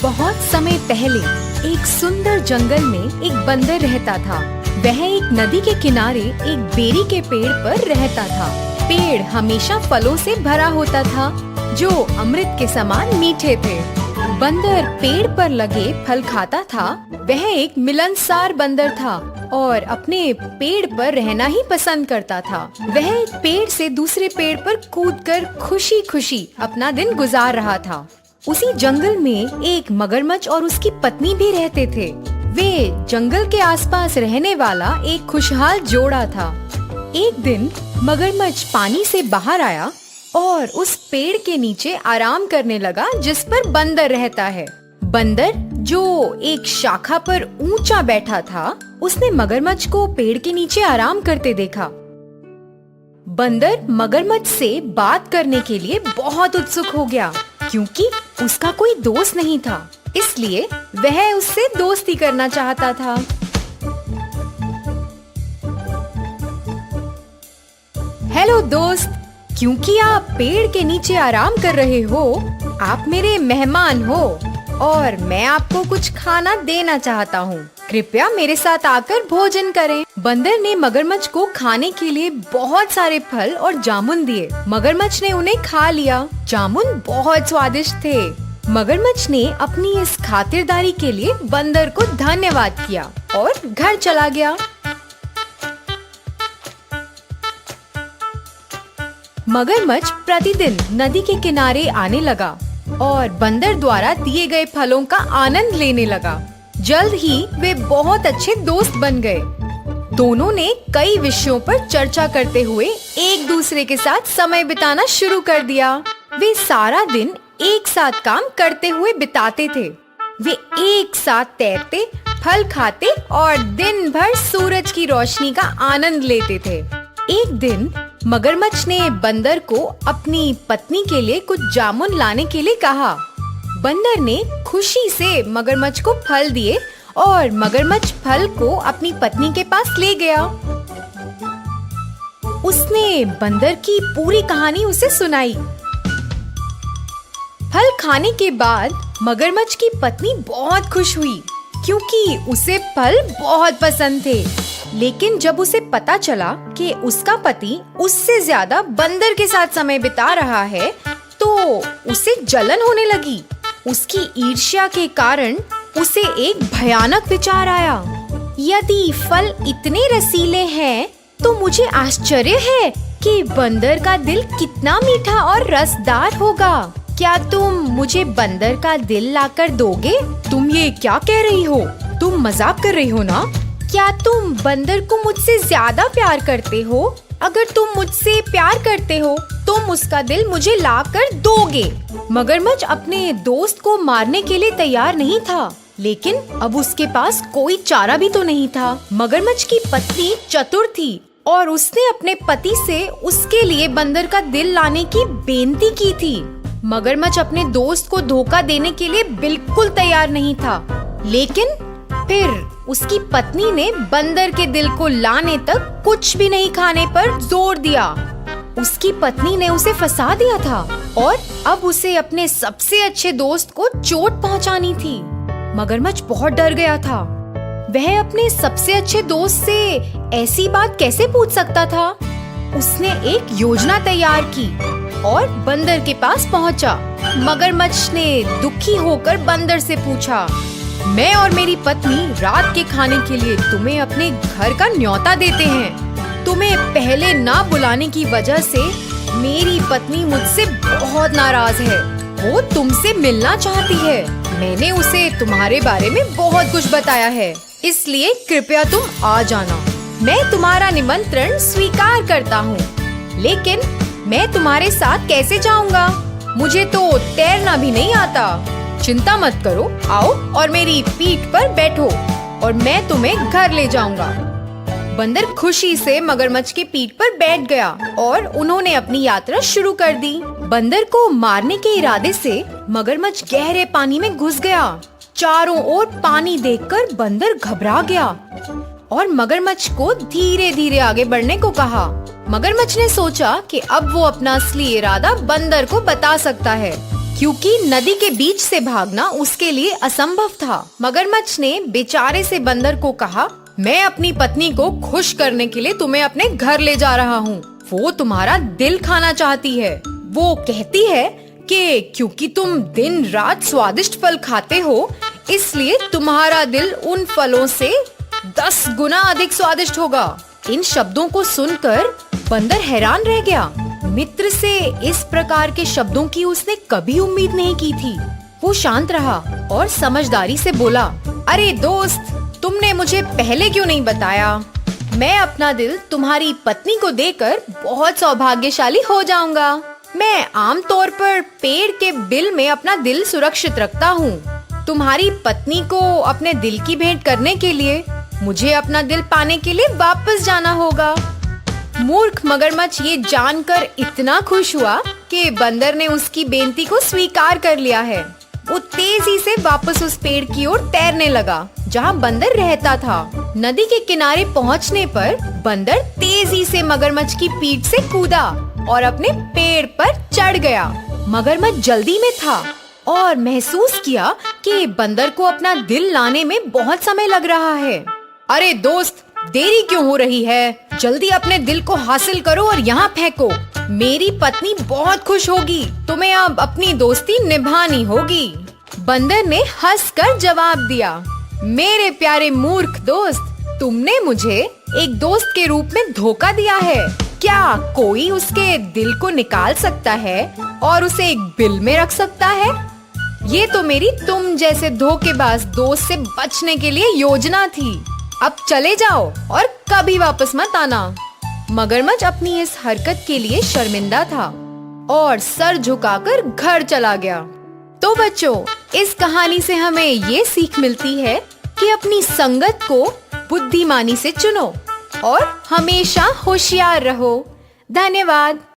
बहुत समय पहले एक सुंदर जंगल में एक बंदर रहता था। वह एक नदी के किनारे एक बेरी के पेड़ पर रहता था। पेड़ हमेशा फलों से भरा होता था जो अमृत के समान मीठे थे। बंदर पेड़ पर लगे फल खाता था। वह एक मिलनसार बंदर था और अपने पेड़ पर रहना ही पसंद करता था। वह एक पेड़ से दूसरे पेड़ पर कूदकर खुशी खुशी अपना दिन गुजार रहा था। उसी जंगल में एक मगरमच्छ और उसकी पत्नी भी रहते थे। वे जंगल के आसपास रहने वाला एक खुशहाल जोड़ा था। एक दिन मगरमच्छ पानी से बाहर आया और उस पेड़ के नीचे आराम करने लगा जिस पर बंदर रहता है। बंदर जो एक शाखा पर ऊंचा बैठा था, उसने मगरमच्छ को पेड़ के नीचे आराम करते देखा। बंदर मगरमच्छ से बात करने के लिए बहुत उत्सुक हो गया क्योंकि उसका कोई दोस्त नहीं था, इसलिए वह उससे दोस्ती करना चाहता था। हेलो दोस्त, क्योंकि आप पेड़ के नीचे आराम कर रहे हो, आप मेरे मेहमान हो और मैं आपको कुछ खाना देना चाहता हूँ। कृपया मेरे साथ आकर भोजन करें। बंदर ने मगरमच्छ को खाने के लिए बहुत सारे फल और जामुन दिए। मगरमच्छ ने उन्हें खा लिया। जामुन बहुत स्वादिष्ट थे। मगरमच्छ ने अपनी इस खातिरदारी के लिए बंदर को धन्यवाद किया और घर चला गया। मगरमच्छ प्रतिदिन नदी के किनारे आने लगा और बंदर द्वारा दिए गए फलों का आनंद लेने लगा। जल्द ही वे बहुत अच्छे दोस्त बन गए। दोनों ने कई विषयों पर चर्चा करते हुए एक दूसरे के साथ समय बिताना शुरू कर दिया। वे सारा दिन एक साथ काम करते हुए बिताते थे। वे एक साथ तैरते, फल खाते और दिन भर सूरज की रोशनी का आनंद लेते थे। एक दिन मगरमच्छ ने बंदर को अपनी पत्नी के लिए कुछ जामुन लाने के लिए कहा। बंदर ने खुशी से मगरमच्छ को फल दिए और मगरमच्छ फल को अपनी पत्नी के पास ले गया। उसने बंदर की पूरी कहानी उसे सुनाई। फल खाने के बाद मगरमच्छ की पत्नी बहुत खुश हुई क्योंकि उसे फल बहुत पसंद थे। लेकिन जब उसे पता चला कि उसका पति उससे ज्यादा बंदर के साथ समय बिता रहा है, तो उसे जलन होने लगी। उसकी ईर्ष्या के कारण उसे एक भयानक विचार आया। यदि फल इतने रसीले हैं, तो मुझे आश्चर्य है कि बंदर का दिल कितना मीठा और रसदार होगा। क्या तुम मुझे बंदर का दिल लाकर दोगे? तुम ये क्या कह रही हो? तुम मजाक कर रही हो ना? क्या तुम बंदर को मुझसे ज्यादा प्यार करते हो? अगर तुम मुझसे प्यार करते हो, तुम उसका दिल मुझे लाकर दोगे। मगरमच्छ अपने दोस्त को मारने के लिए तैयार नहीं था, लेकिन अब उसके पास कोई चारा भी तो नहीं था। मगरमच्छ की पत्नी चतुर थी और उसने अपने पति से उसके लिए बंदर का दिल लाने की बेनती की थी। मगरमच्छ अपने दोस्त को धोखा देने के लिए बिल्कुल तैयार नहीं था, लेकिन फिर उसकी पत्नी ने बंदर के दिल को लाने तक कुछ भी नहीं खाने पर जोर दिया। उसकी पत्नी ने उसे फंसा दिया था और अब उसे अपने सबसे अच्छे दोस्त को चोट पहुंचानी थी। मगरमच्छ बहुत डर गया था। वह अपने सबसे अच्छे दोस्त से ऐसी बात कैसे पूछ सकता था? उसने एक योजना तैयार की और बंदर के पास पहुंचा। मगरमच्छ ने दुखी होकर बंदर से पूछा, मैं और मेरी पत्नी रात के खाने के लिए तुम्हें अपने घर का न्योता देते हैं। तुम्हें पहले ना बुलाने की वजह से मेरी पत्नी मुझसे बहुत नाराज है। वो तुमसे मिलना चाहती है। मैंने उसे तुम्हारे बारे में बहुत कुछ बताया है, इसलिए कृपया तुम आ जाना। मैं तुम्हारा निमंत्रण स्वीकार करता हूँ, लेकिन मैं तुम्हारे साथ कैसे जाऊँगा? मुझे तो तैरना भी नहीं आता। चिंता मत करो, आओ और मेरी पीठ पर बैठो और मैं तुम्हें घर ले जाऊंगा। बंदर खुशी से मगरमच्छ की पीठ पर बैठ गया और उन्होंने अपनी यात्रा शुरू कर दी। बंदर को मारने के इरादे से मगरमच्छ गहरे पानी में घुस गया। चारों ओर पानी देखकर बंदर घबरा गया और मगरमच्छ को धीरे धीरे आगे बढ़ने को कहा। मगरमच्छ ने सोचा कि अब वो अपना असली इरादा बंदर को बता सकता है। क्योंकि नदी के बीच से भागना उसके लिए असंभव था। मगरमच्छ ने बेचारे से बंदर को कहा, मैं अपनी पत्नी को खुश करने के लिए तुम्हें अपने घर ले जा रहा हूँ। वो तुम्हारा दिल खाना चाहती है। वो कहती है कि क्योंकि तुम दिन रात स्वादिष्ट फल खाते हो, इसलिए तुम्हारा दिल उन फलों से 10 गुना अधिक स्वादिष्ट होगा। इन शब्दों को सुनकर बंदर हैरान रह गया। मित्र से इस प्रकार के शब्दों की उसने कभी उम्मीद नहीं की थी। वो शांत रहा और समझदारी से बोला, अरे दोस्त, तुमने मुझे पहले क्यों नहीं बताया? मैं अपना दिल तुम्हारी पत्नी को देकर बहुत सौभाग्यशाली हो जाऊंगा। मैं आमतौर पर पेड़ के बिल में अपना दिल सुरक्षित रखता हूँ। तुम्हारी पत्नी को अपने दिल की भेंट करने के लिए मुझे अपना दिल पाने के लिए वापस जाना होगा। मूर्ख मगरमच्छ ये जानकर इतना खुश हुआ कि बंदर ने उसकी बेनती को स्वीकार कर लिया है। वो तेजी से वापस उस पेड़ की ओर तैरने लगा जहाँ बंदर रहता था। नदी के किनारे पहुँचने पर बंदर तेजी से मगरमच्छ की पीठ से कूदा और अपने पेड़ पर चढ़ गया। मगरमच्छ जल्दी में था और महसूस किया कि बंदर को अपना दिल लाने में बहुत समय लग रहा है। अरे दोस्त, देरी क्यों हो रही है? जल्दी अपने दिल को हासिल करो और यहाँ फेंको। मेरी पत्नी बहुत खुश होगी। तुम्हें अब अपनी दोस्ती निभानी होगी। बंदर ने हंसकर जवाब दिया, मेरे प्यारे मूर्ख दोस्त, तुमने मुझे एक दोस्त के रूप में धोखा दिया है। क्या कोई उसके दिल को निकाल सकता है और उसे एक बिल में रख सकता है? ये तो मेरी तुम जैसे धोखेबाज दोस्त से बचने के लिए योजना थी। अब चले जाओ और कभी वापस मत आना। मगरमच्छ अपनी इस हरकत के लिए शर्मिंदा था और सर झुकाकर घर चला गया। तो बच्चों, इस कहानी से हमें ये सीख मिलती है कि अपनी संगत को बुद्धिमानी से चुनो और हमेशा होशियार रहो। धन्यवाद।